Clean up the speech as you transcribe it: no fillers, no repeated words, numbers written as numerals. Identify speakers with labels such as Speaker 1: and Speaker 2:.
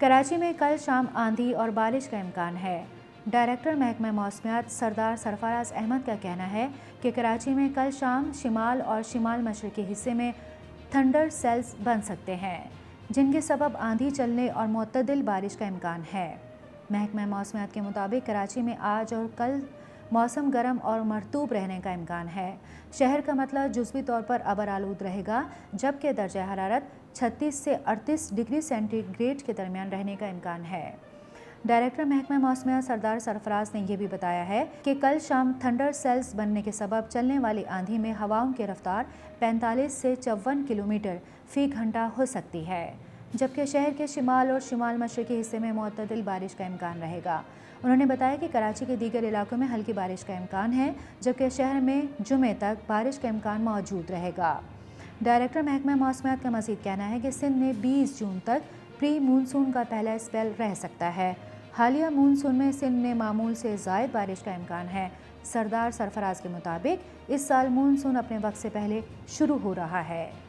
Speaker 1: کراچی میں کل شام آندھی اور بارش کا امکان ہے۔ ڈائریکٹر محکمہ موسمیات سردار سرفراز احمد کا کہنا ہے کہ کراچی میں کل شام شمال اور شمال مشرقی حصے میں تھنڈر سیلز بن سکتے ہیں، جن کے سبب آندھی چلنے اور معتدل بارش کا امکان ہے۔ محکمہ موسمیات کے مطابق کراچی میں آج اور کل موسم گرم اور مرطوب رہنے کا امکان ہے۔ شہر کا مطلع جزوی طور پر ابر آلود رہے گا، جبکہ درجہ حرارت 36 سے 38 ڈگری سینٹی گریڈ کے درمیان رہنے کا امکان ہے۔ ڈائریکٹر محکمہ موسمیات سردار سرفراز نے یہ بھی بتایا ہے کہ کل شام تھنڈر سیلز بننے کے سبب چلنے والی آندھی میں ہواؤں کی رفتار 45 سے 54 کلومیٹر فی گھنٹہ ہو سکتی ہے، جبکہ شہر کے شمال اور شمال مشرقی حصے میں معتدل بارش کا امکان رہے گا۔ انہوں نے بتایا کہ کراچی کے دیگر علاقوں میں ہلکی بارش کا امکان ہے، جبکہ شہر میں جمعے تک بارش کا امکان موجود رہے گا۔ ڈائریکٹر محکمہ موسمیات کا مزید کہنا ہے کہ سندھ میں 20 جون تک پری مونسون کا پہلا اسپیل رہ سکتا ہے۔ حالیہ مونسون میں سندھ میں معمول سے زائد بارش کا امکان ہے۔ سردار سرفراز کے مطابق اس سال مونسون اپنے وقت سے پہلے شروع ہو رہا ہے۔